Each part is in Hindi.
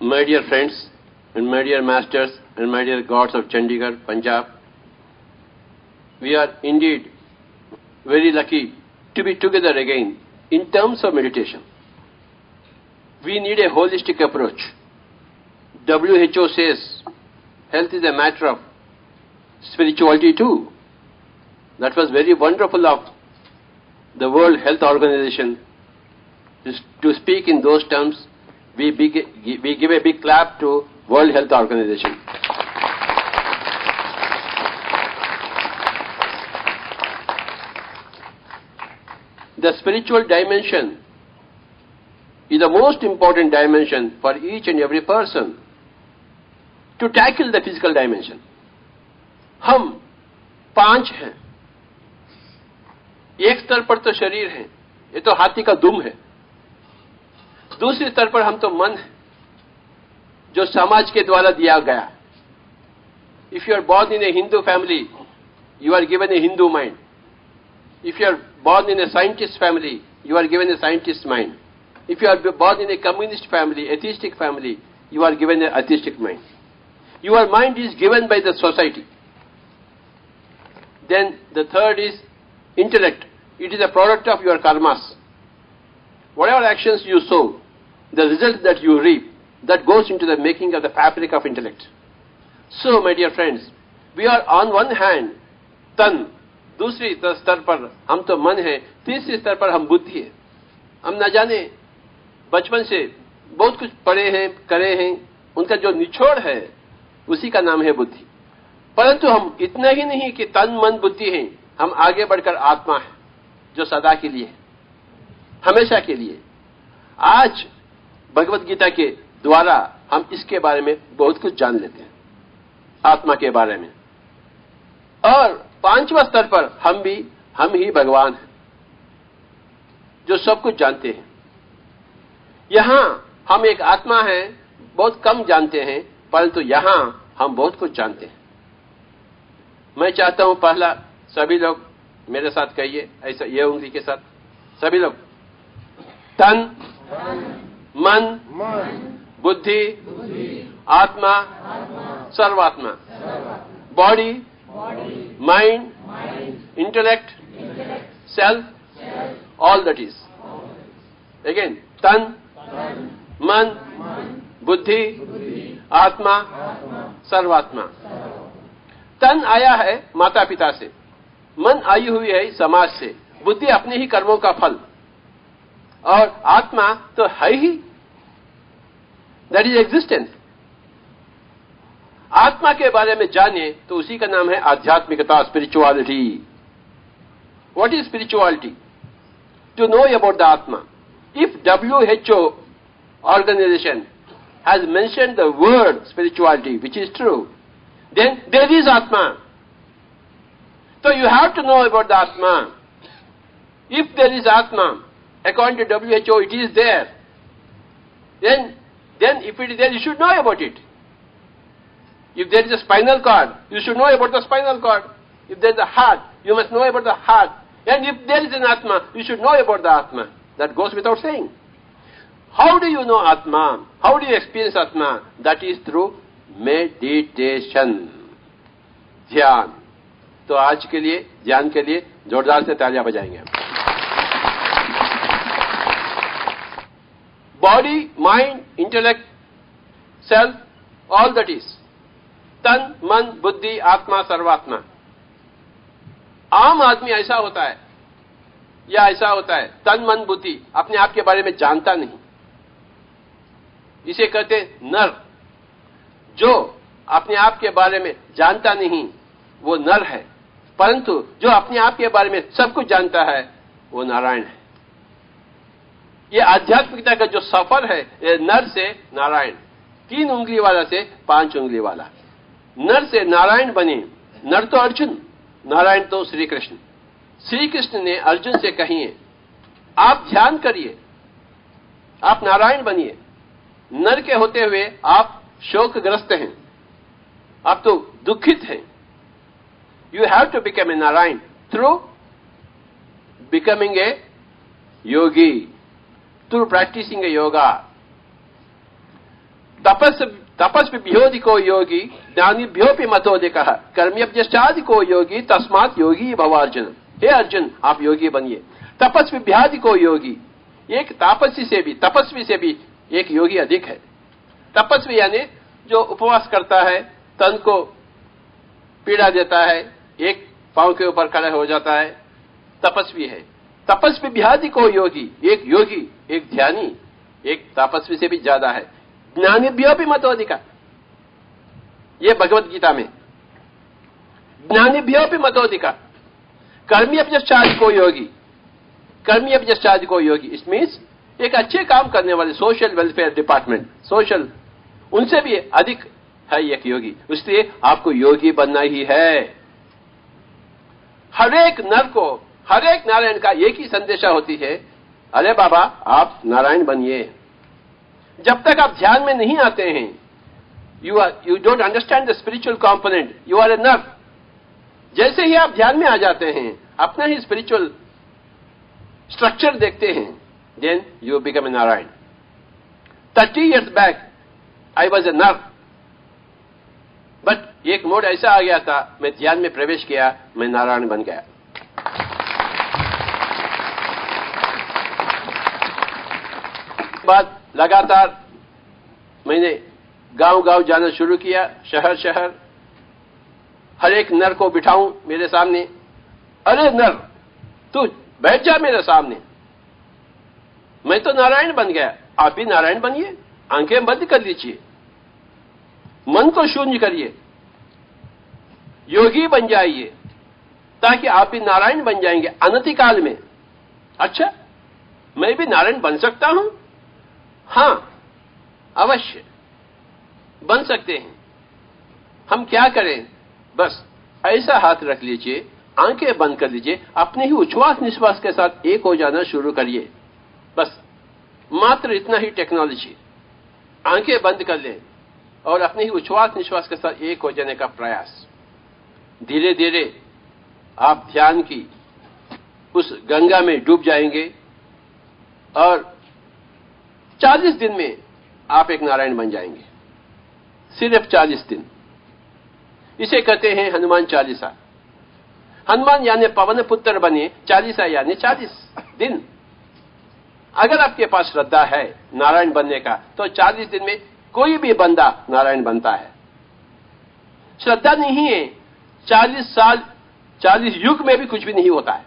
My dear friends and my dear masters and my dear gods of Chandigarh, Punjab, we are indeed very lucky to be together again in terms of meditation. We need a holistic approach. WHO says health is a matter of spirituality too. That was very wonderful of the World Health Organization to speak in those terms. We give a big clap to World Health Organization. The spiritual dimension is the most important dimension for each and every person to tackle the physical dimension. हम 5 हैं. एक स्तर पर तो शरीर है, ये तो हाथी का दुम है. दूसरे स्तर पर हम तो मन है, जो समाज के द्वारा दिया गया. If you are born in a Hindu family, you are given a Hindu mind. If you are born in a scientist family, you are given a scientist mind. If you are born in a communist family, atheistic family, you are given an atheistic mind. Your mind is given by the society. Then the third is intellect. It is a product of your karmas. Whatever actions you sow, the result that you reap, that goes into the making of the fabric of intellect. So, my dear friends, we are on one hand, tan, दूसरी स्तर पर हम तो मन है, तीसरे स्तर पर हम बुद्धि है. हम न जाने बचपन से बहुत कुछ पढ़े हैं, करे हैं, उनका जो निचोड़ है उसी का नाम है बुद्धि. परंतु हम इतना ही नहीं कि तन मन बुद्धि हैं, हम आगे बढ़कर आत्मा है जो सदा के लिए, हमेशा के लिए. आज भगवत गीता के द्वारा हम इसके बारे में बहुत कुछ जान लेते हैं, आत्मा के बारे में. और 5वां स्तर पर हम ही भगवान हैं जो सब कुछ जानते हैं. यहां हम एक आत्मा है, बहुत कम जानते हैं, परंतु यहां हम बहुत कुछ जानते हैं. मैं चाहता हूं पहला सभी लोग मेरे साथ कहिए, ऐसा ये उंगली के साथ सभी लोग. तन, मन, बुद्धि, आत्मा, सर्वात्मा. Body, mind, intellect, self, all that is. Again, tan, man, बुद्धि, आत्मा, सर्वात्मा. तन आया है माता पिता से, मन आई हुई है समाज से, बुद्धि अपने ही कर्मों का फल, और आत्मा तो है ही, दैट इज एग्जिस्टेंस. आत्मा के बारे में जाने तो उसी का नाम है आध्यात्मिकता, spirituality. What is spirituality? To know about the atma. If WHO organization has mentioned the word spirituality, which is true, then there is Atma. So you have to know about the Atma. If there is Atma, according to WHO, it is there. Then if it is there, you should know about it. If there is a spinal cord, you should know about the spinal cord. If there is a heart, you must know about the heart. And if there is an Atma, you should know about the Atma. That goes without saying. How do you know Atma? How do you experience Atma? That is through meditation. ध्यान. तो आज के लिए, ध्यान के लिए जोरदार से तालियां बजाएंगे. Body, mind, intellect, self, all that is. तन, मन, बुद्धि, आत्मा, सर्वात्मा. आम आदमी ऐसा होता है या ऐसा होता है, तन मन बुद्धि अपने आप के बारे में जानता नहीं. इसे कहते नर. जो अपने आप के बारे में जानता नहीं वो नर है, परंतु जो अपने आप के बारे में सब कुछ जानता है वो नारायण है. ये आध्यात्मिकता का जो सफर है, ये नर से नारायण, 3 उंगली वाला से 5 उंगली वाला. नर से नारायण बने. नर तो अर्जुन, नारायण तो श्री कृष्ण. श्री कृष्ण ने अर्जुन से कहिए, आप ध्यान करिए, आप नारायण बनिए. नर के होते हुए आप शोकग्रस्त हैं, आप तो दुखित हैं. You have to become a Narayan through becoming a yogi, through practicing a yoga. तपस्विभ्योऽधिको योगी ज्ञानिभ्योऽपि मतोऽधिकः कर्म्यभ्यश्चाधिको योगी तस्मात् योगी भवार्जुन। हे अर्जुन, आप योगी बनिए। तपस्विभ्याधिको योगी, एक तपस्वी से भी एक योगी अधिक है। तपस्वी यानी जो उपवास करता है, तन को पीड़ा देता है, एक पांव के ऊपर खड़ा हो जाता है, तपस्वी है। तपस्विभ्याधिको योगी, एक योगी, एक ध्यानी, एक तपस्वी से भी ज्यादा है। ज्ञानिभ्योऽपि मतोऽधिकः, ये भगवत गीता में। ज्ञानिभ्योऽपि मतोऽधिकः कर्म्यभ्यश्चाधिको योगी, कर्म्यभ्यश्चाधिको योगी, इट मीन्स एक अच्छे काम करने वाले सोशल वेलफेयर डिपार्टमेंट, सोशल, उनसे भी अधिक है एक योगी। इसलिए आपको योगी बनना ही है। हरेक नर को, हरेक नारायण का एक ही संदेशा होती है, अरे बाबा आप नारायण बनिए। जब तक आप ध्यान में नहीं आते हैं, you don't understand the spiritual component, you are a nar. जैसे ही आप ध्यान में आ जाते हैं, अपना ही स्पिरिचुअल स्ट्रक्चर देखते हैं, then you become a Narayan. 30 years back I was a nar, but एक मोड ऐसा आ गया था, मैं ध्यान में प्रवेश किया, मैं नारायण बन गया। बाद लगातार मैंने गांव-गांव जाना शुरू किया, शहर, हर एक नर को बिठाऊं मेरे सामने, अरे नर तू बैठ जा मेरे सामने, मैं तो नारायण बन गया, आप भी नारायण बनिए। आंखें बंद कर लीजिए, मन को शून्य करिए, योगी बन जाइए, ताकि आप भी नारायण बन जाएंगे अनतिकाल में। अच्छा, मैं भी नारायण बन सकता हूं? हां, अवश्य बन सकते हैं। हम क्या करें? बस ऐसा हाथ रख लीजिए, आंखें बंद कर लीजिए, अपने ही उच्छ्वास निश्वास के साथ एक हो जाना शुरू करिए। बस मात्र इतना ही टेक्नोलॉजी। आंखें बंद कर लें और अपने ही उच्छ्वास निश्वास के साथ एक हो जाने का प्रयास। धीरे धीरे आप ध्यान की उस गंगा में डूब जाएंगे और 40 दिन में आप एक नारायण बन जाएंगे। सिर्फ 40 दिन। इसे कहते हैं हनुमान चालीसा। हनुमान यानी पवन पुत्र बने, चालीसा यानी 40 दिन। अगर आपके पास श्रद्धा है नारायण बनने का, तो 40 दिन में कोई भी बंदा नारायण बनता है। श्रद्धा नहीं है, 40 साल, 40 युग में भी कुछ भी नहीं होता है।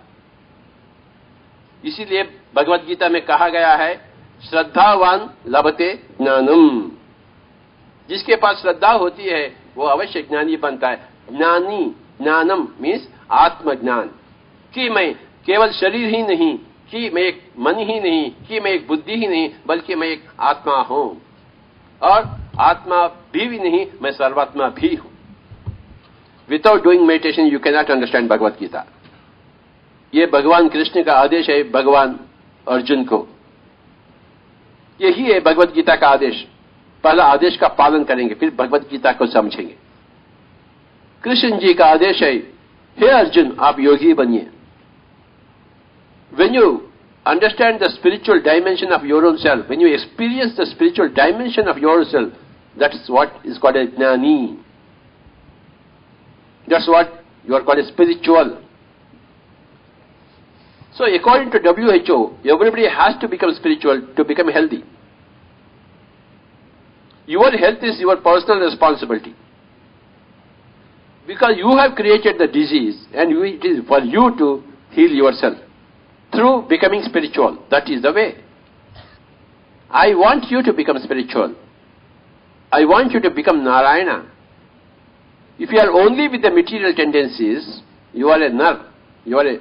इसीलिए भगवत गीता में कहा गया है, श्रद्धावान लभते ज्ञानम। जिसके पास श्रद्धा होती है वो अवश्य ज्ञानी बनता है। ज्ञानी, ज्ञानम मीन्स आत्मज्ञान, कि मैं केवल शरीर ही नहीं, कि मैं एक मन ही नहीं, कि मैं एक बुद्धि ही नहीं, बल्कि मैं एक आत्मा हूं, और आत्मा भी नहीं, मैं सर्वात्मा भी हूं। Without doing meditation you can not understand Bhagavad Gita. ये भगवान कृष्ण का आदेश है भगवान अर्जुन को। यही है भगवत गीता का आदेश। पहला आदेश का पालन करेंगे, फिर भगवत गीता को समझेंगे। कृष्ण जी का आदेश है, हे अर्जुन आप योगी बनिए। When you understand the spiritual dimension of your own self, when you experience the spiritual dimension of yourself, that's what is called a jnani. That's what you are called a spiritual. So according to WHO, everybody has to become spiritual to become healthy. Your health is your personal responsibility. Because you have created the disease, and it is for you to heal yourself through becoming spiritual. That is the way. I want you to become spiritual. I want you to become Narayana. If you are only with the material tendencies, you are a nar. You are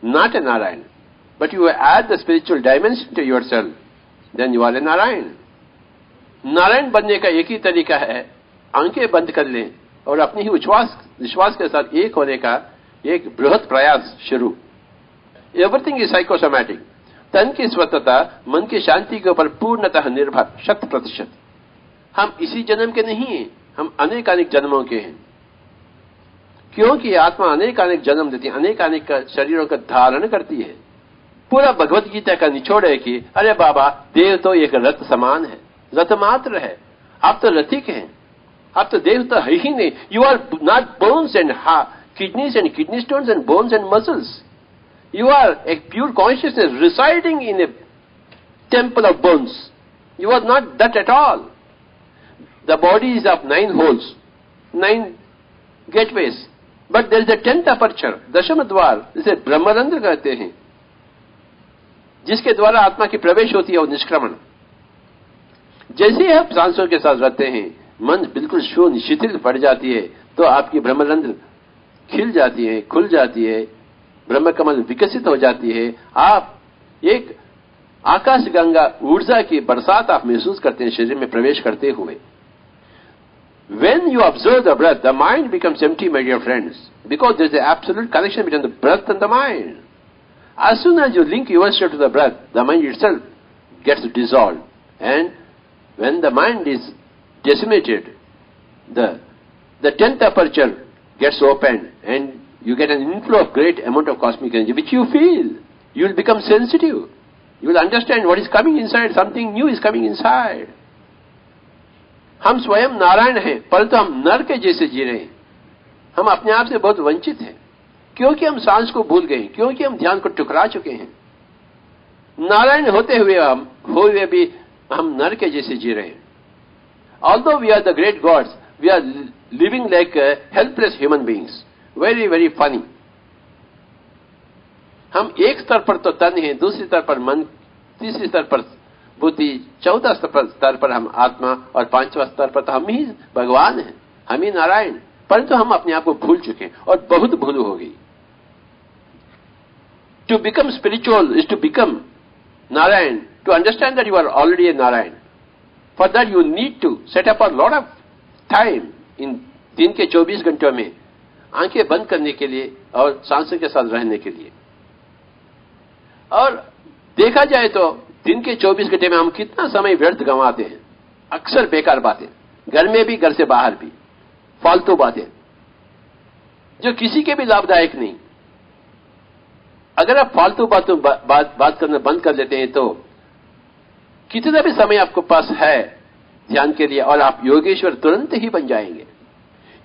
not a Narayana. But you add the spiritual dimension to yourself, then you are a Narayana. Narayan बनने का एक ही तरीका है, आंखें बंद कर लें और अपनी ही उच्छ्वास निश्वास के साथ एक होने का एक बृहत प्रयास शुरू। Everything is psychosomatic. तन की स्वतंत्रता, मन की शांति के ऊपर पूर्णतः निर्भर, 100%। हम इसी जन्म के नहीं हैं, हम अनेकानेक जन्मों के हैं। क्योंकि आत्मा अनेकानेक जन्म देती है, अनेकानेक शरीरों का धारण करती है। पूरा भगवत गीता का निचोड़ है कि अरे बाबा, देह तो एक रथ समान है, रथ मात्र है। आप तो रथिक हैं, आप तो देव तो है ही नहीं. You are not bones and kidneys and kidney stones and bones and muscles. You are a pure consciousness residing in a temple of bones. You are not that at all. The body is of 9 holes, 9 gateways. But there is a 10th aperture, दशम द्वार, जिसे ब्रह्मरंध्र कहते हैं, जिसके द्वारा आत्मा की प्रवेश होती है और निष्क्रमण. जैसे ही आप सांसों के साथ रहते हैं, मन बिल्कुल शून्य शिथिल पड़ जाती है, तो आपकी ब्रह्मरंध्र खिल जाती है, खुल जाती है, ब्रह्म कमल विकसित हो जाती है. आप एक आकाश गंगा ऊर्जा की बरसात आप महसूस करते हैं शरीर में प्रवेश करते हुए. When you observe the breath, the mind becomes empty, my dear friends, because there is an absolute connection between the breath and the mind. As soon as you link yourself to the breath, the mind itself gets dissolved, and when the mind is decimated, the 10th aperture gets opened, and you get an inflow of great amount of cosmic energy, which you feel. You will become sensitive. You will understand what is coming inside. Something new is coming inside. हम स्वयं नारायण हैं, परंतु हम नर के जैसे जी रहे हैं. हम अपने आप से बहुत वंचित हैं, क्योंकि हम सांस को भूल गए, क्योंकि हम ध्यान को टुकरा चुके हैं. नारायण होते हुए भी हम नर के जैसे जी रहे हैं. Although we are the great gods, we are living like helpless human beings. Very, very funny. हम एक स्तर पर तो तन हैं, दूसरी स्तर पर मन, तीसरी स्तर पर बुद्धि, चौथा स्तर पर हम आत्मा, और पांचवा स्तर पर तो हम ही भगवान हैं, हम ही नारायण. परंतु हम अपने आप को भूल चुके हैं, और बहुत भूल हो गई. To become spiritual is to become Narayan. To understand that you are already a Narayan. For that you need to set up a lot of time in दिन के 24 घंटों में आंखें बंद करने के लिए और सांसों के साथ रहने के लिए. और देखा जाए तो दिन के 24 घंटे में हम कितना समय व्यर्थ गंवाते हैं. अक्सर बेकार बातें, घर में भी घर से बाहर भी, फालतू बातें जो किसी के भी लाभदायक नहीं. अगर आप फालतू बात करना बंद कर लेते हैं तो कितना भी समय आपके पास है ध्यान के लिए, और आप योगेश्वर तुरंत ही बन जाएंगे.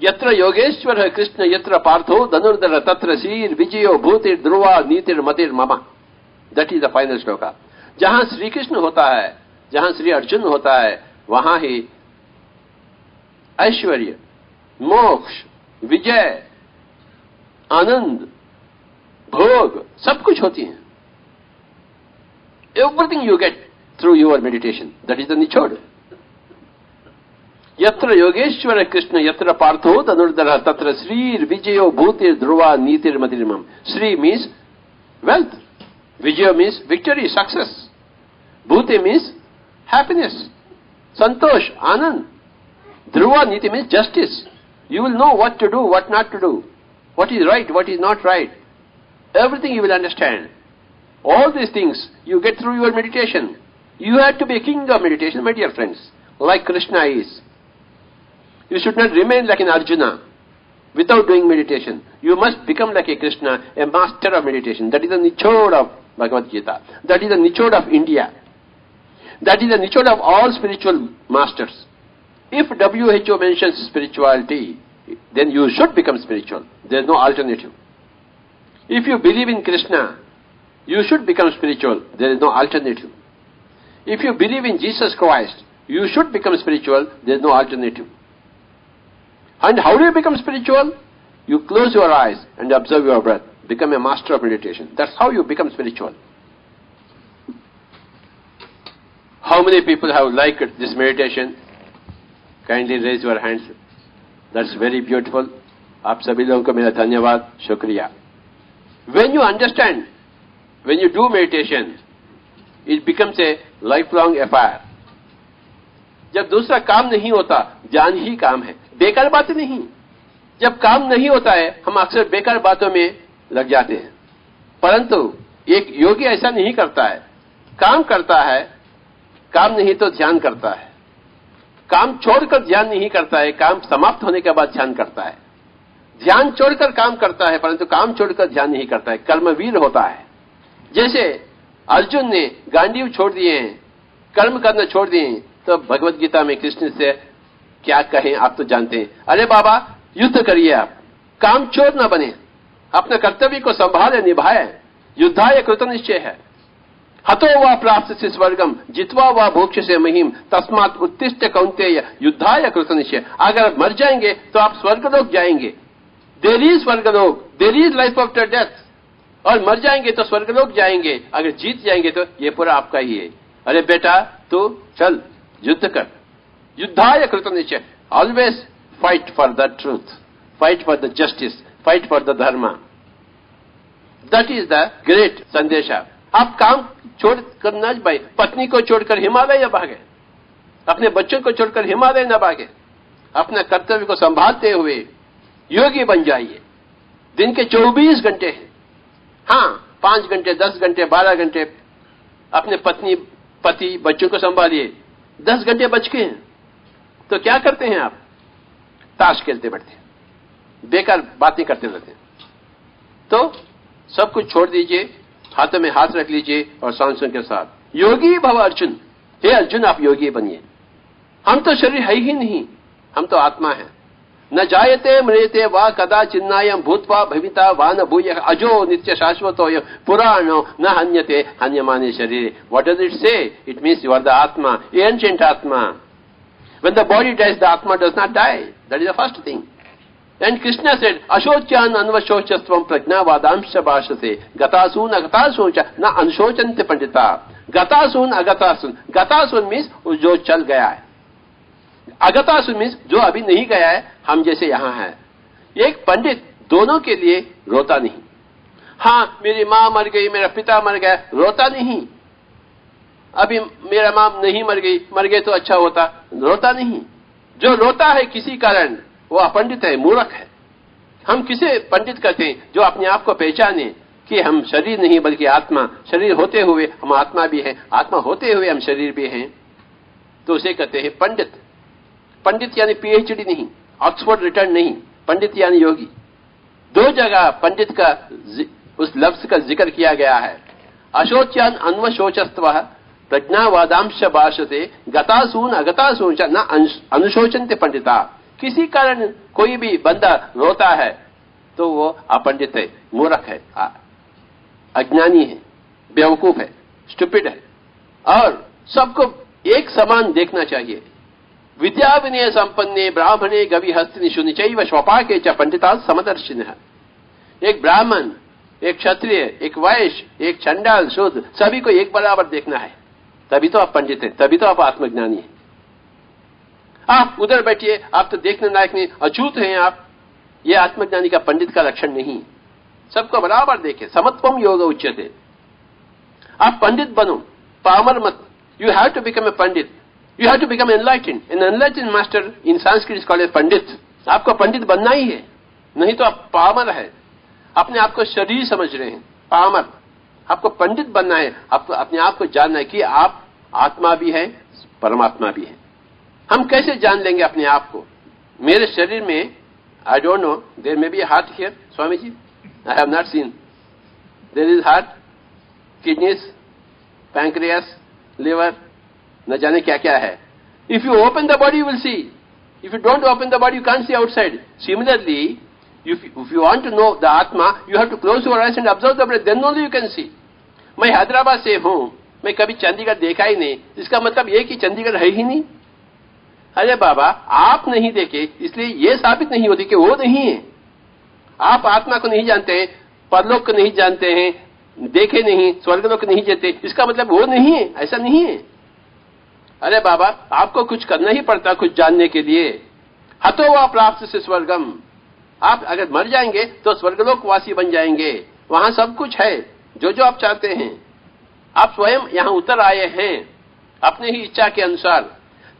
यत्र योगेश्वर है कृष्ण यत्र पार्थो धनुर्धर तत्र श्रीर विजयो भूतिर ध्रुवा नीतिर मतिर ममा. That is the final shloka. जहां श्री कृष्ण होता है, जहां श्री अर्जुन होता है, वहां ही ऐश्वर्य, मोक्ष, विजय, आनंद, भोग सब कुछ होती है. Everything you get through your meditation. That is the nichod. Yatra Yogeshwara Krishna Yatra Partho Tanurdara Tatra Sri Vijayo Bhutir Dhruva Nitir Madirimam. Sri means wealth. Vijayo means victory, success. Bhuti means happiness, santosh, anand. Dhruva Niti means justice. You will know what to do, what not to do, what is right, what is not right. Everything you will understand. All these things you get through your meditation. You have to be a king of meditation, my dear friends, like Krishna is. You should not remain like an Arjuna without doing meditation. You must become like a Krishna, a master of meditation. That is the nichod of Bhagavad Gita. That is the nichod of India. That is the nichod of all spiritual masters. If WHO mentions spirituality, then you should become spiritual. There is no alternative. If you believe in Krishna, you should become spiritual. There is no alternative. If you believe in Jesus Christ, you should become spiritual. There is no alternative. And how do you become spiritual? You close your eyes and observe your breath. Become a master of meditation. That's how you become spiritual. How many people have liked this meditation? Kindly raise your hands. That's very beautiful. आप सभी लोगों को मेरा धन्यवाद, शुक्रिया. When you understand, when you do meditation, it becomes a lifelong affair. जब दूसरा काम नहीं होता, ध्यान ही काम है, बेकार बातें नहीं. जब काम नहीं होता है, हम अक्सर बेकार बातों में लग जाते हैं. परंतु एक योगी ऐसा नहीं करता है. काम करता है, काम नहीं तो ध्यान करता है. काम छोड़कर ध्यान नहीं करता है, काम समाप्त होने के बाद ध्यान करता है. ध्यान छोड़कर काम करता है, परंतु काम छोड़कर ध्यान नहीं करता है. कर्मवीर होता है. जैसे अर्जुन ने गांडीव छोड़ दिए हैं, कर्म करना छोड़ दिए हैं, तो भगवत गीता में कृष्ण से क्या कहें आप तो जानते हैं, अरे बाबा युद्ध करिए, आप काम चोर न बने, अपने कर्तव्य को संभाले निभाए, युद्धाय कृत निश्चय है, हतो व प्राप्त से स्वर्गम जित्वा व भोक्ष से महिम तस्मात् उत्तिष्ठ कौन्तेय युद्धाय कृत निश्चय। अगर मर जाएंगे तो आप स्वर्गलोक जाएंगे, there is swargalok, there is life after death, और मर जाएंगे तो स्वर्गलोक जाएंगे, अगर जीत जाएंगे तो ये पूरा आपका ही है। अरे बेटा तू चल युद्ध कर, युद्धाय कृत निश्चय, always fight for the truth, fight for the justice, fight for the धर्म, दैट इज द ग्रेट संदेशा। आप काम छोड़कर न भाई, पत्नी को छोड़कर हिमालय न भागे, अपने बच्चों को छोड़कर हिमालय न भागे, अपने कर्तव्य को संभालते हुए योगी बन जाइए। दिन के 24 घंटे हैं, हाँ 5 घंटे 10 घंटे 12 घंटे अपने पत्नी पति बच्चों को संभालिए, 10 घंटे बच के हैं तो क्या करते हैं आप? ताश खेलते बैठते हैं, बेकार बातें करते रहते हैं। तो सब कुछ छोड़ दीजिए, हाथों में हाथ रख लीजिए और सांसों के साथ योगी भव अर्जुन, हे अर्जुन आप योगी बनिए। हम तो शरीर है ही नहीं, हम तो आत्मा है। न जायते म्रियते वा कदा चिन्नायम भूत्वा भविता वा न भूय अजो नित्य शाश्वतो पुराणो न हन्यते हन्यमाने शरीरे। What does it say? It means you are the atma, ancient atma. When the body dies, the atma does not die. That is the first thing. And Krishna said, Ashocyan anvashochastvam prajnavadamsha bhashate gatasun agatasun na anshochante pandita. Gatasun agatasun. Gatasun means जो चल गया है, अगतासुन means जो अभी नहीं गया है, हम जैसे यहाँ है। एक पंडित दोनों के लिए रोता नहीं। हाँ मेरी माँ मर गई, मेरा पिता मर गया, रोता नहीं। अभी मेरा माँ नहीं मर गई तो अच्छा होता, रोता नहीं। जो रोता है किसी कारण वो अपंडित है, मूर्ख है। हम किसे पंडित कहते हैं? जो अपने आप को पहचाने कि हम शरीर नहीं बल्कि आत्मा, शरीर होते हुए हम आत्मा भी हैं, आत्मा होते हुए हम शरीर भी हैं, तो उसे कहते हैं पंडित। पंडित यानी पीएचडी नहीं, ऑक्सफोर्ड रिटर्न नहीं, पंडित यानी योगी। दो जगह पंडित का उस लफ्ज का जिक्र किया गया है। अशोच्यान अन्वशोचस्त्वः प्रज्ञावादांश भाषते गतासून अगतासून च न अनुशोचन्ते पंडिता। किसी कारण कोई भी बंदा रोता है तो वो अपंडित है, मूर्ख है, अज्ञानी है, बेवकूफ है, स्टूपिड है। और सबको एक समान देखना चाहिए। विद्या विनय संपन्ने ब्राह्मणे गवि हस्तिनि शुनिचैव स्वपाके च पंडिता समदर्शिनः। एक ब्राह्मण, एक क्षत्रिय, एक वैश्य, एक चंडाल, शूद्र, सभी को एक बराबर देखना है, तभी तो आप पंडित हैं, तभी तो आप आत्मज्ञानी हैं। आप उधर बैठिए, आप तो देखने लायक नहीं, अछूत हैं आप, ये आत्मज्ञानी का पंडित का लक्षण नहीं। सबको बराबर देखे, समत्वम योग उच्यते। आप पंडित बनो, पामर मत। You have to become a pandit, you have to become enlightened. An enlightened master in Sanskrit is called a pandit. आपको पंडित बनना ही है, नहीं तो आप पामर है, अपने आप को शरीर समझ रहे हैं, पामर। आपको पंडित बनना है, आपको अपने आप को जानना है कि आप आत्मा भी है, परमात्मा भी है। हम कैसे जान लेंगे अपने आप को? मेरे शरीर में I don't know, there may be a heart here Swami ji, I have not seen. There is heart, kidneys, pancreas, liver, न जाने क्या क्या है। If you open the body you will see, if you don't open the body you can't see outside. Similarly if you want to know the atma, you have to close your eyes and observe the breath, then only you can see. मैं हैदराबाद से हूं, मैं कभी चंडीगढ़ देखा ही नहीं, इसका मतलब ये कि चंडीगढ़ है ही नहीं। अरे बाबा, आप नहीं देखे इसलिए ये साबित नहीं होती कि वो नहीं है। आप आत्मा को नहीं जानते हैं, परलोक को नहीं जानते हैं, देखे नहीं, स्वर्गलोक को नहीं जानते, इसका मतलब वो नहीं है, ऐसा नहीं है। अरे बाबा, आपको कुछ करना ही पड़ता कुछ जानने के लिए। हतो वा प्राप्त से स्वर्गम। आप अगर मर जाएंगे तो स्वर्गलोक वासी बन जाएंगे, वहां सब कुछ है जो जो आप चाहते हैं। आप स्वयं यहां उतर आए हैं अपने ही इच्छा के अनुसार।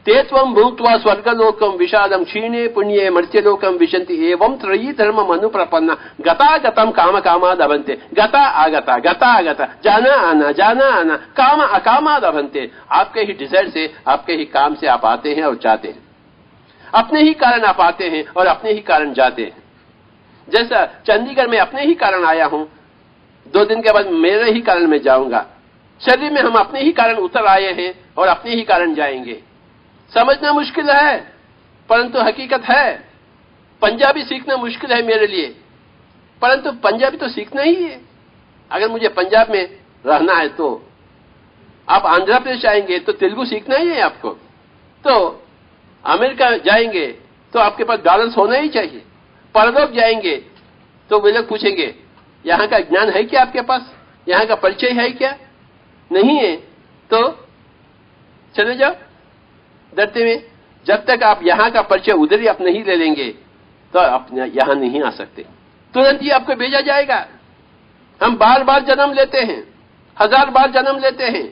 तेत्वं भूत्वा स्वर्गलोकम विषादम क्षीणे पुण्ये मर्त्यलोकम विशन्ति एवं त्रयी धर्म अनुप्रपन्ना गता गतम काम कामाद अभन्ते। गता आगता, गता आगता, जाना आना, जाना आना, काम अकामाद अभन्ते। आपके ही डिजायर से, आपके ही काम से आप आते हैं और जाते हैं, अपने ही कारण आप आते हैं और अपने ही कारण जाते हैं। जैसा चंडीगढ़ में अपने ही कारण आया हूं, 2 दिन के बाद मेरे ही कारण में जाऊंगा। शरीर में हम अपने ही कारण उतर आए हैं और अपने ही कारण जाएंगे। समझना मुश्किल है, परंतु हकीकत है। पंजाबी सीखना मुश्किल है मेरे लिए, परंतु पंजाबी तो सीखना ही है। अगर मुझे पंजाब में रहना है तो आप आंध्र प्रदेश आएंगे तो तेलुगु सीखना ही है आपको, तो अमेरिका जाएंगे तो आपके पास डॉलर्स होना ही चाहिए। परलोक जाएंगे तो वे लोग पूछेंगे यहां का ज्ञान है क्या आपके पास, यहां का परिचय है क्या? नहीं है तो चले जाओ डरते में। जब तक आप यहां का परिचय उधर ही आप नहीं ले लेंगे तो आप यहां नहीं आ सकते, तुरंत ही आपको भेजा जाएगा। हम बार बार जन्म लेते हैं, 1000 बार जन्म लेते हैं।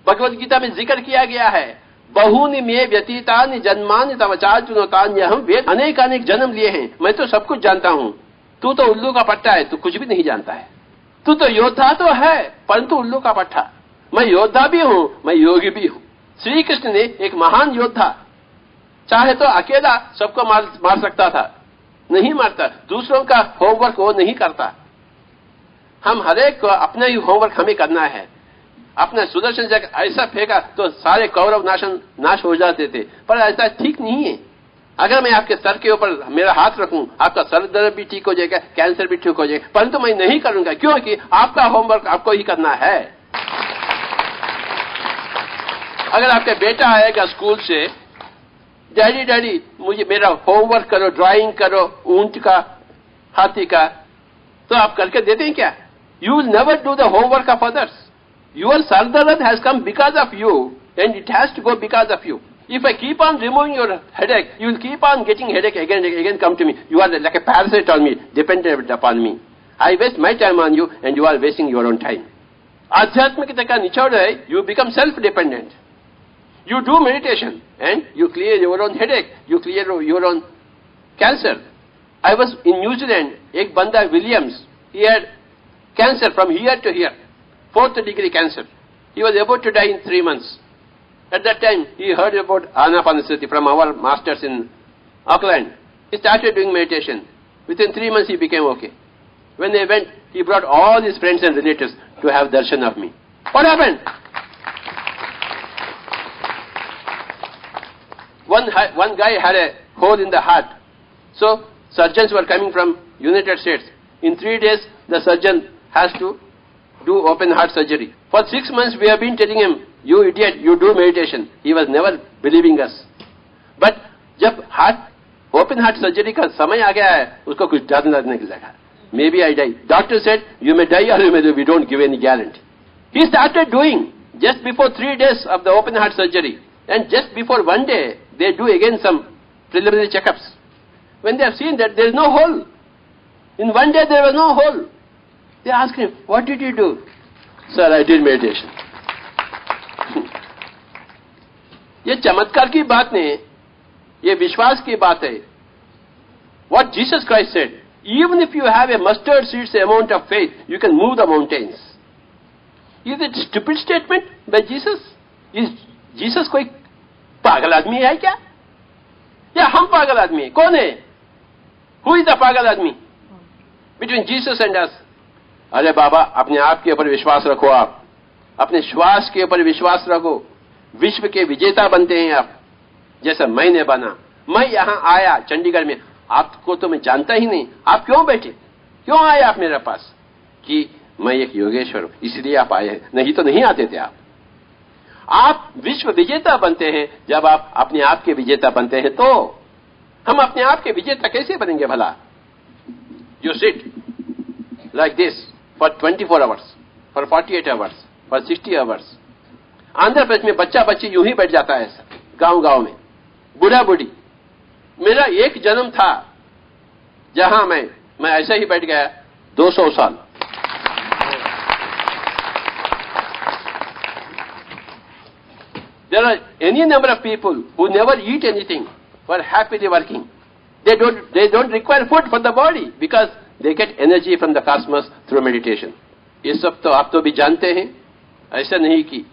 भगवत गीता में जिक्र किया गया है, बहुनि में व्यतीतानि जन्मानि तव चार्जुनोतान्यहम, वेद अनेक अनेक जन्म लिए हैं, मैं तो सब कुछ जानता हूं। तू तो उल्लू का पट्टा है, तू कुछ भी नहीं जानता है। तू तो योद्धा तो है परंतु उल्लू का पट्टा। मैं योद्धा भी हूं, मैं योगी भी हूं। श्री कृष्ण ने एक महान योद्धा, चाहे तो अकेला सबको मार सकता था, नहीं मारता। दूसरों का होमवर्क वो नहीं करता। हम हरेक को अपना ही होमवर्क हमें करना है। अपना सुदर्शन चक्र ऐसा फेंका तो सारे कौरव नाश हो जाते थे, पर ऐसा ठीक नहीं है। अगर मैं आपके सर के ऊपर मेरा हाथ रखूं, आपका सर दर्द भी ठीक हो जाएगा, कैंसर भी ठीक हो जाएगा, परंतु मैं नहीं करूंगा, क्योंकि आपका होमवर्क आपको ही करना है। अगर आपका बेटा आएगा स्कूल से, डैडी डैडी मुझे मेरा होमवर्क करो, ड्राइंग करो ऊंट का, हाथी का, तो आप करके देते हैं क्या? You will never do the homework of others. Your Sardarat has come because of you, and it has to go because of you. If I keep on removing your headache, you will keep on getting headache again and again come to me. You are like a parasite on me, dependent upon me. I waste my time on you, and you are wasting your own time. आध्यात्मिकता का निचोड़ है, you become self-dependent. You do meditation, and you clear your own headache, you clear your own cancer. I was in New Zealand, एक बंदा Williams, he had cancer from here to here. 4th degree cancer. He was about to die in 3 months. At that time, he heard about Anapanasati from our masters in Auckland. He started doing meditation. Within 3 months, he became okay. When they went, he brought all his friends and relatives to have darshan of me. What happened? One guy had a hole in the heart. So, surgeons were coming from United States. In 3 days, the surgeon has to do open heart surgery. For 6 months we have been telling him, you idiot, you do meditation. He was never believing us. But जब open heart surgery का समय आ गया है, उसको कुछ डर लगने लगा. Maybe I die. Doctor said, you may die or you may do, we don't give any guarantee. He started doing just before 3 days of the open heart surgery. And just before 1 day, they do again some preliminary checkups. When they have seen that there is no hole. In 1 day there was no hole. They asked him, what did you do? Sir, I did meditation. ये चमत्कार की बात नहीं, ये विश्वास की बात है. What Jesus Christ said, even if you have a mustard seed's amount of faith, you can move the mountains. Is it a stupid statement by Jesus? Is Jesus कोई पागल आदमी है क्या? या हम पागल आदमी? कौन है? Who is the पागल आदमी? Between Jesus and us. अरे बाबा, अपने आप के ऊपर विश्वास रखो, आप अपने श्वास के ऊपर विश्वास रखो. विश्व के विजेता बनते हैं आप, जैसा मैंने बना. मैं यहां आया चंडीगढ़ में, आपको तो मैं जानता ही नहीं. आप क्यों बैठे, क्यों आए आप मेरे पास? कि मैं एक योगेश्वर हूं, इसलिए आप आए, नहीं तो नहीं आते थे आप. आप विश्व विजेता बनते हैं जब आप अपने आप के विजेता बनते हैं. तो हम अपने आप के विजेता कैसे बनेंगे भला? You sit like this for 24 hours, for 48 hours, for 60 hours. Andhra Pradesh में बच्चा बच्ची यूं ही बैठ जाता है गांव में, बूढ़ा बूढ़ी. मेरा एक जन्म था जहां मैं ऐसा ही बैठ गया 200 साल. There are any number of people who never eat anything, who are happily working. They don't require food for the body because they get energy from the cosmos through meditation. ये सब तो आप तो भी जानते हैं, ऐसा नहीं कि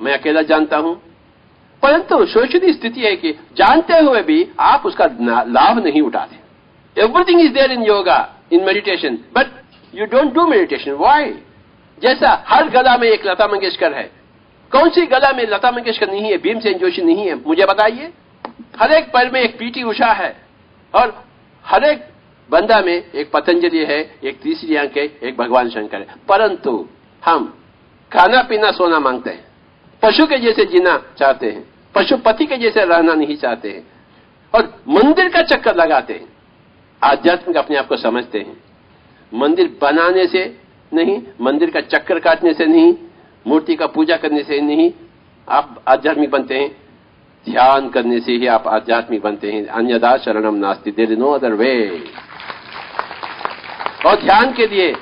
मैं अकेला जानता हूं. परंतु शोषणीय स्थिति है कि जानते हुए भी आप उसका लाभ नहीं उठाते. Everything is there in yoga, in meditation, but you don't do meditation. Why? जैसा हर गला में एक लता मंगेशकर है, कौन सी गला में लता मंगेशकर नहीं है, भीमसेन जोशी नहीं है, मुझे बताइए। हर एक पैर में एक पीटी उषा है और हर एक बंदा में एक पतंजलि है, एक तीसरी आंख है, एक भगवान शंकर है। परंतु हम खाना पीना सोना मांगते हैं, पशु के जैसे जीना चाहते हैं, पशुपति के जैसे रहना नहीं चाहते हैं और मंदिर का चक्कर लगाते हैं। आध्यात्मिक अपने आप को समझते हैं, मंदिर बनाने से नहीं, मंदिर का चक्कर काटने से नहीं, मूर्ति का पूजा करने से नहीं आप आध्यात्मिक बनते हैं, ध्यान करने से ही आप आध्यात्मिक बनते हैं। अन्यथा शरणम नास्ति, there is no other way. और ध्यान के लिए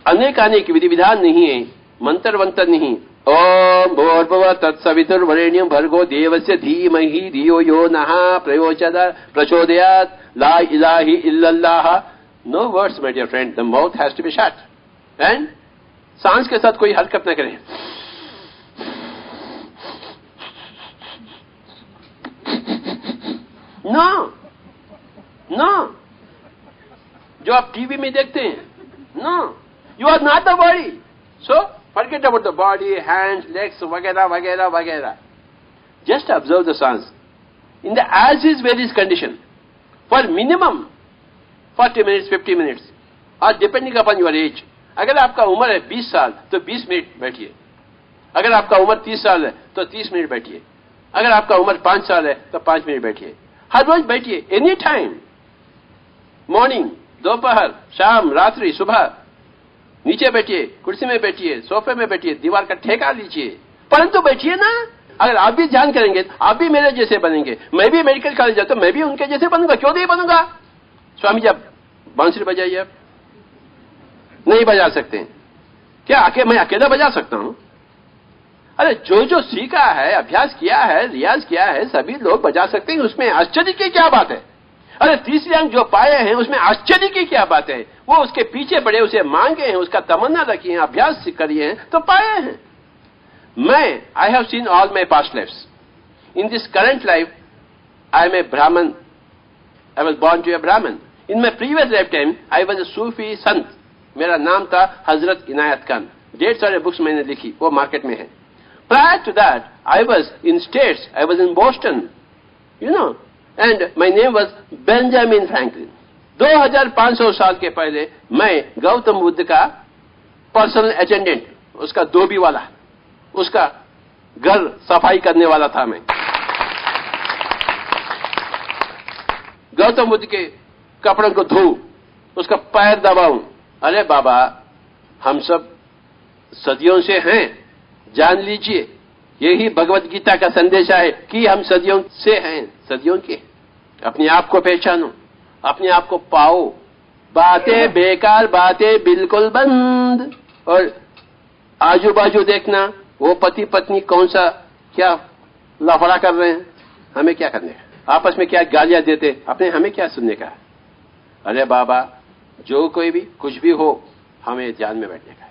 अनेक विधि विधान नहीं है, मंत्र वंत्र नहीं। ओम भूर्भुवः तत्सवितुर्वरेण्यं भर्गो देवस्य धीमहि धियो यो नः प्रचोदयात् ला इलाहा इल्लल्लाह। No words my dear friend, the mouth has to be shut and सांस के साथ कोई हरकत न करें। नो नो, जो आप टीवी में देखते हैं, no, you are not the body. So forget about the body, hands, legs, वगैरह वगैरह वगैरह. Just observe the सांस in the as is where is condition for minimum 40 minutes, 50 minutes, or depending upon your age. अगर आपका उम्र है 20 साल तो 20 मिनट बैठिए, अगर आपका उम्र 30 साल है तो 30 मिनट बैठिए, अगर आपका उम्र 5 साल है तो 5 मिनट बैठिए। हर रोज बैठिए, एनी टाइम, मॉर्निंग, दोपहर, शाम, रात्रि, सुबह। नीचे बैठिए, कुर्सी में बैठिए, सोफे में बैठिए, दीवार का ठेका लीजिए, परंतु बैठिए ना। अगर आप भी ध्यान करेंगे आप भी मेरे जैसे बनेंगे। मैं भी मेडिकल कॉलेज जाता हूं, मैं भी उनके जैसे बनूंगा, क्यों नहीं बनूंगा? स्वामी जी आप बांसुरी बजाइए, आप नहीं बजा सकते क्या? मैं अकेला बजा सकता हूं? अरे जो जो सीखा है, अभ्यास किया है, रियाज किया है, सभी लोग बजा सकते हैं, उसमें आश्चर्य की क्या बात है? अरे तीसरी अंक जो पाए हैं उसमें आश्चर्य की क्या बात है? वो उसके पीछे पड़े, उसे मांगे हैं, उसका तमन्ना रखी है, अभ्यास करिए हैं तो पाए हैं। मैं I have seen all my past lifes. In this current life I am a Brahmin, I was born to a Brahmin. In my previous life time I was a Sufi sant, मेरा नाम था हजरत इनायत खान। 150 सारे बुक्स मैंने लिखी, वो मार्केट में है। Prior to that, I was in States, I was in Boston, you know, and my name was Benjamin Franklin. 2500 साल के पहले मैं गौतम बुद्ध का पर्सनल अटेंडेंट, उसका धोबी वाला, उसका घर सफाई करने वाला था मैं। गौतम बुद्ध के कपड़ों को धोऊं, उसका पैर दबाऊं। अरे बाबा, हम सब सदियों से हैं, जान लीजिए, यही भगवत गीता का संदेश है कि हम सदियों से हैं, सदियों के। अपने आप को पहचानो, अपने आप को पाओ। बातें बेकार, बातें बिल्कुल बंद। और आजू बाजू देखना, वो पति पत्नी कौन सा क्या लफड़ा कर रहे हैं, हमें क्या करने का? आपस में क्या गालियां देते, अपने हमें क्या सुनने का? अरे बाबा, जो कोई भी कुछ भी हो, हमें ध्यान में बैठने का है।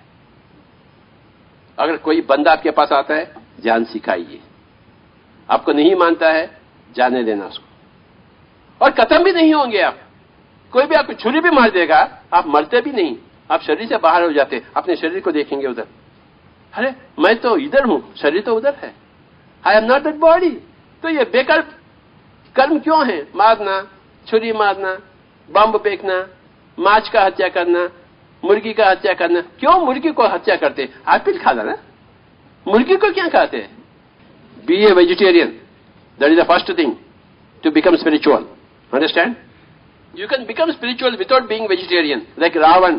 अगर कोई बंदा आपके पास आता है, ध्यान सिखाइए। आपको नहीं मानता है, जाने देना उसको, और खत्म भी नहीं होंगे आप। कोई भी आपको छुरी भी मार देगा, आप मरते भी नहीं, आप शरीर से बाहर हो जाते, अपने शरीर को देखेंगे उधर। अरे मैं तो इधर हूं, शरीर तो उधर है, I am not that body. तो ये बेकार कर्म क्यों है? मारना, छुरी मारना, बम फेंकना, माछ का हत्या करना, मुर्गी का हत्या करना। क्यों मुर्गी को हत्या करते? एप्पल खा ना, मुर्गी को क्या खाते हैं? Be a vegetarian, that is the first thing to become spiritual. Understand? You can become spiritual without being vegetarian, like Ravan.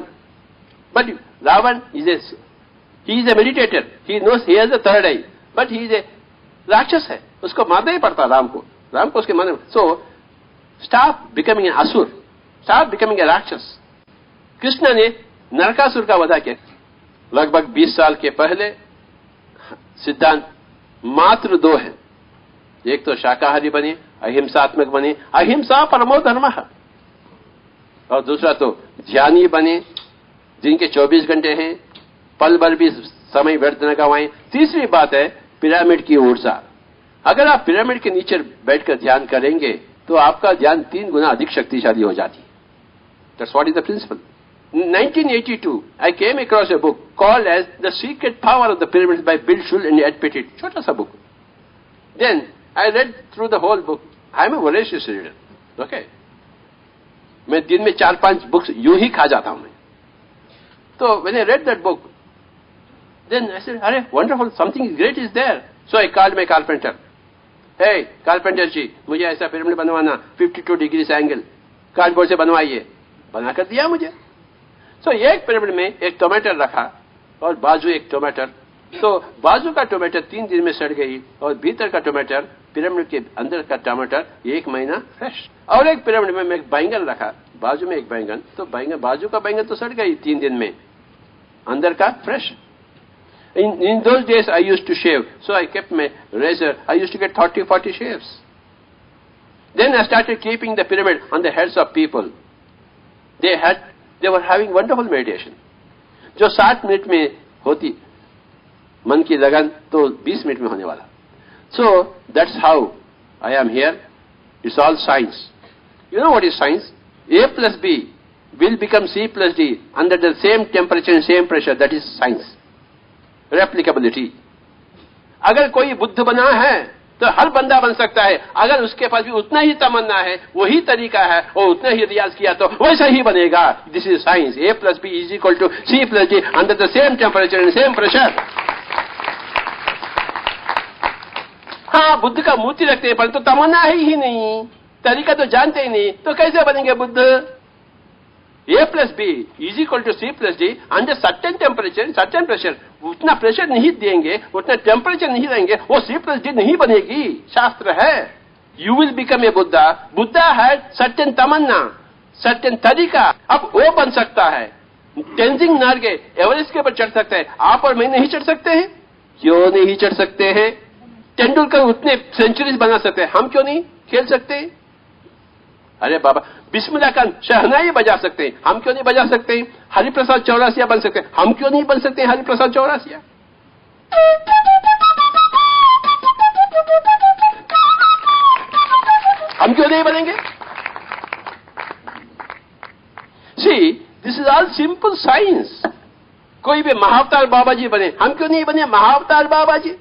But Ravan he is a meditator. He knows he has a third eye, but he is a राक्षस है, उसको मारना ही पड़ता राम को उसके मारने। So stop becoming an asur, stop becoming a राक्षस। कृष्ण ने नरकासुर का वधा किया लगभग 20 साल के पहले। सिद्धांत मात्र 2 है, एक तो शाकाहारी बने, अहिंसात्मक बने, अहिंसा परमो धर्मः, और दूसरा तो ध्यानी बने, जिनके 24 घंटे हैं, पल भर भी समय व्यर्थ न गवाएं। तीसरी बात है पिरामिड की ऊर्जा। अगर आप पिरामिड के नीचे बैठकर ध्यान करेंगे तो आपका ध्यान 3 गुना अधिक शक्तिशाली हो जाती है। That's what is the principle. In 1982, I came across a book called as The Secret Power of the Pyramids by Bill Schull and Ed Pettit. Chota sa book. Then I read through the whole book. I am a voracious reader. Okay. मैं दिन में 4-5 books यूं ही खा जाता हूं मैं. So when I read that book, then I said, "Arey, wonderful, something great is there." So I called my carpenter. Hey, carpenter जी, मुझे ऐसा पिरामिड बनवाना 52 degrees angle, कार्डबोर्ड से बनवाइए. बना कर दिया मुझे. So एक पिरामिड में एक टमाटर रखा और बाजू एक टमाटर. तो बाजू का टमाटर 3 दिन में सड़ गई और भीतर का टमाटर, पिरामिड के अंदर का टमाटर 1 महीना फ्रेश. और एक पिरामिड में मैं एक बैंगन रखा, बाजू में एक बैंगन, तो बैंगन, बाजू का बैंगन तो सड़ गई 3 दिन में, अंदर का fresh. In those days I used to shave, so I kept my razor. I used to get 30-40 shaves. Then I started keeping the pyramid on the heads of people. They were having wonderful meditation. जो 60 मिनट में होती मन की लगन, तो 20 मिनट में होने वाला. So that's how I am here. It's all science. You know what is science? A plus B will become C plus D under the same temperature and same pressure. That is science. Replicability. अगर कोई बुद्ध बना है तो हर बंदा बन सकता है. अगर उसके पास भी उतना ही तमन्ना है, वही तरीका है और उतना ही रियाज किया तो वैसा ही बनेगा. This is science. A plus B is equal to C plus D under the same temperature and same pressure. हाँ, बुद्ध का मूर्ति रखते हैं परंतु तमन्ना है ही नहीं, तरीका तो जानते ही नहीं, तो कैसे बनेंगे Buddha? A plus B is equal to C plus D under certain temperature, certain pressure. उतना प्रेशर नहीं देंगे, उतना टेम्परेचर नहीं देंगे, वो C plus D नहीं बनेगी. शास्त्र है. You will become a Buddha. Buddha had certain Tamannaah, certain तरीका. अब वो बन सकता है. तेंजिंग नार्गे एवरेस्ट के ऊपर चढ़ सकता है. आप और मैं नहीं चढ़ सकते हैं? क्यों नहीं चढ़ सकते हैं? तेंदुलकर उतने सेंचुरीज बना सकते हैं, हम क्यों नहीं खेल सकते? अरे बाबा, बिस्मिल्लाह खान शहनाई बजा सकते हैं, हम क्यों नहीं बजा सकते? हरिप्रसाद चौरासिया बन सकते हैं, हम क्यों नहीं बन सकते हरिप्रसाद चौरासिया? हम क्यों नहीं बनेंगे? See, this is all simple science. कोई भी महाअवतार बाबा जी बने, हम क्यों नहीं बने महाअवतार बाबा जी?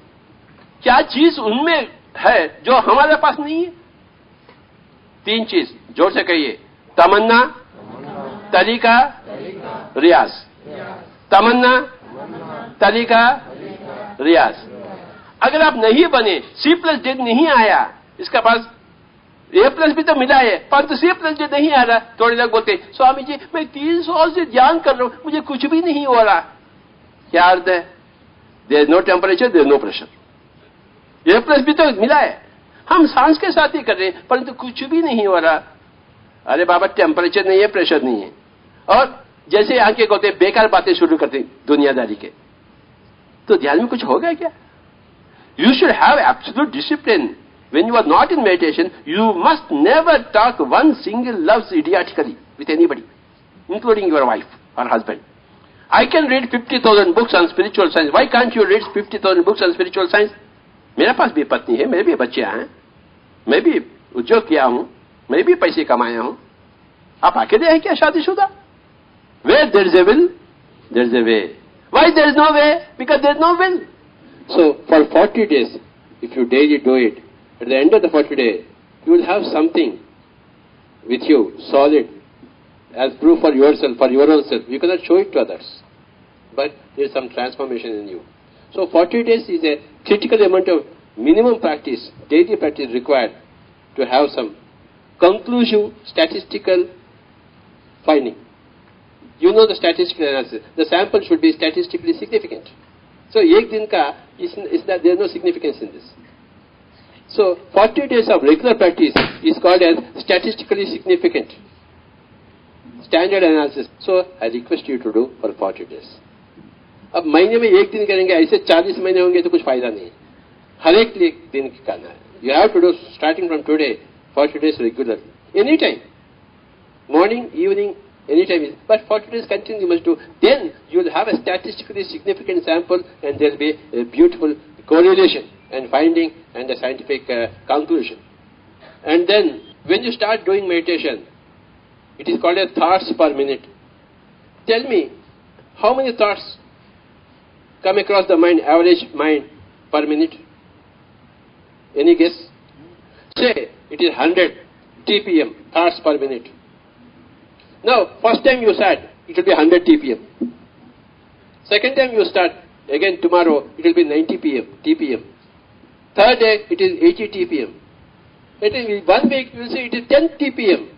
क्या चीज उनमें है जो हमारे पास नहीं है? 3 चीज जोर से कहिए. तमन्ना, तरीका, रियाज. तमन्ना, तरीका, रियाज. अगर आप नहीं बने, C plus D नहीं आया, इसका पास A plus B तो मिला है, परंतु C plus D नहीं आ रहा. थोड़े लोग बोलते, स्वामी जी मैं 3 साल से ध्यान कर रहा हूं, मुझे कुछ भी नहीं हो रहा. क्या अर्थ है? There is no temperature, there is no pressure. A plus B तो मिला है, हम सांस के साथ ही कर रहे हैं, परंतु कुछ भी नहीं हो रहा. अरे बाबा, टेम्परेचर नहीं है, प्रेशर नहीं है. और जैसे आंखें कहते बेकार बातें शुरू करते दुनियादारी के, तो ध्यान में कुछ होगा क्या? You should have absolute discipline. When you are not in meditation, you must never talk one single love idiotically with anybody, including your wife or husband. I can read 50,000 books on spiritual science. Why can't you read 50,000 books on spiritual science? मेरे पास भी पत्नी है, मेरे भी बच्चे हैं, मैं भी उद्योग किया हूं, मैं भी पैसे कमाया हूं. आप अकेले हैं क्या शादीशुदा? Where there is a will, there is a way. Why there is no way? Because there is no will. So for 40 days, if you daily do it, at the end of the 40 days, you will have something with you, solid, as proof for yourself, for your own self. You cannot show it to others, but there is some transformation in you. So 40 days is a critical amount of minimum practice, daily practice required to have some conclusive statistical finding. You know the statistical analysis. The sample should be statistically significant. So, एक दिन का is that there is no significance in this. So, 40 days of regular practice is called as statistically significant standard analysis. So, I request you to do for 40 days. अब महीने में एक दिन करेंगे, ऐसे 40 महीने होंगे तो कुछ फायदा नहीं है. हर एक दिन करना है. You have to do starting from today 40 days regularly. Anytime. Morning, evening, anytime. But 40 days continually you must do. Then you will have a statistically significant sample and there will be a beautiful correlation and finding and the scientific conclusion. And then when you start doing meditation, it is called as thoughts per minute. tell me how many thoughts come across the mind, average mind per minute? Any guess? Say it is 100 TPM, thoughts per minute. Now, first time you start, it will be 100 TPM. Second time you start, again tomorrow, it will be 90 TPM. Third day, it is 80 TPM. It is 1 week, you will see it is 10 TPM.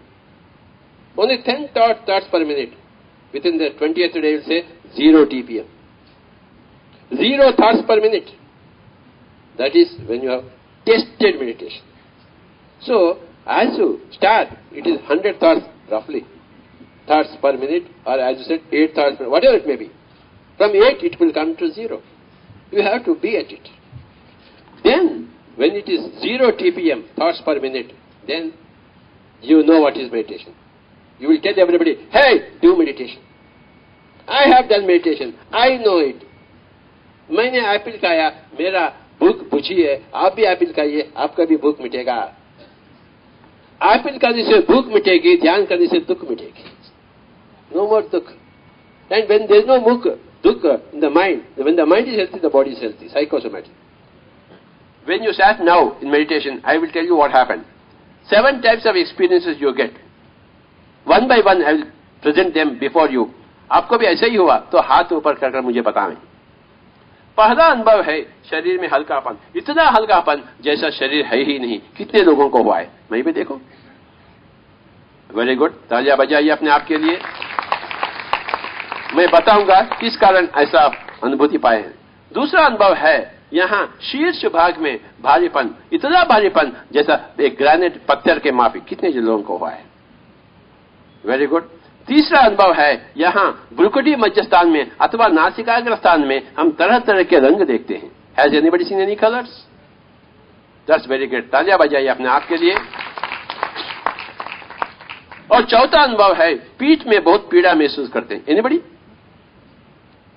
Only 10 thoughts per minute. Within the 20th day, you will say 0 TPM. 0 thoughts per minute. That is when you have tested meditation. So, as you start, it is 100 thoughts roughly. Thoughts per minute, or as you said, 8 thoughts per minute, whatever it may be. From 8, it will come to 0. You have to be at it. Then, when it is 0 TPM, thoughts per minute, then you know what is meditation. You will tell everybody, hey, do meditation. I have done meditation. I know it. मैंने एप्पल खाया, मेरा भूख बुझी है, आप भी एप्पल खाइए, आपका भी भूख मिटेगा. एप्पल खाने से भूख मिटेगी, ध्यान करने से दुख मिटेगी. No more dukh. And when there is no dukkha in the mind, when the mind is healthy, the body is healthy, psychosomatic. When you sat now in meditation, I will tell you what happened. 7 types of experiences you get. One by one, I will present them before you. आपको भी ऐसा ही हुआ तो हाथ ऊपर कर मुझे बताएं. पहला अनुभव है शरीर में हल्कापन. इतना हल्कापन जैसा शरीर है ही नहीं. कितने लोगों को हुआ है? मैं भी देखो. Very good. तालियां बजाइए अपने आप के लिए. मैं बताऊंगा किस कारण ऐसा अनुभूति पाए हैं. दूसरा अनुभव है यहाँ शीर्ष भाग में भारीपन. इतना भारीपन जैसा एक ग्रेनाइट पत्थर के माफिक. कितने लोगों को हुआ है? Very good. तीसरा अनुभव है यहाँ भ्रुकुटी मध्य स्थान में अथवा नासिकाग्र स्थान में हम तरह तरह के रंग देखते हैं. Has anybody seen any colours? That's very good. तालियां बजाइए अपने आप के लिए. और चौथा अनुभव है पीठ में बहुत पीड़ा महसूस करते हैं. एनीबॉडी?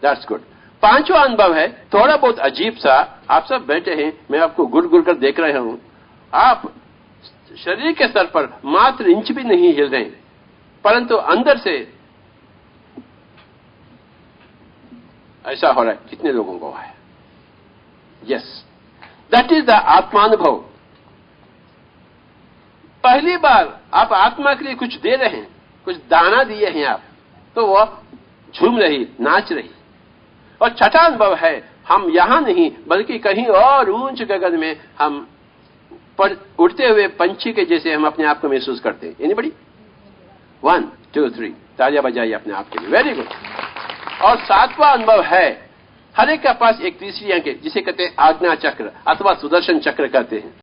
That's good. पांचवा अनुभव है थोड़ा बहुत अजीब सा. आप सब बैठे हैं, मैं आपको गुड़ गुड़ कर देख रहा हूं. आप शरीर के स्तर पर मात्र इंच भी नहीं हिल रहे हैं, परंतु अंदर से ऐसा हो रहा है. कितने लोगों को है? Yes, that is the atmanubhav. पहली बार आप आत्मा के लिए कुछ दे रहे हैं, कुछ दाना दिए हैं आप, तो वह झूम रही, नाच रही. और छठा अनुभव है हम यहां नहीं बल्कि कहीं और ऊंच गगन में हम पर उड़ते हुए पंछी के जैसे हम अपने आप को महसूस करते हैं. एनीबॉडी? 1 2 3. तालियां बजाइए अपने आप के लिए. Very good. और सातवां अनुभव है हर एक के पास एक तीसरी आंख है जिसे कहते हैं आज्ञा चक्र अथवा सुदर्शन चक्र कहते हैं.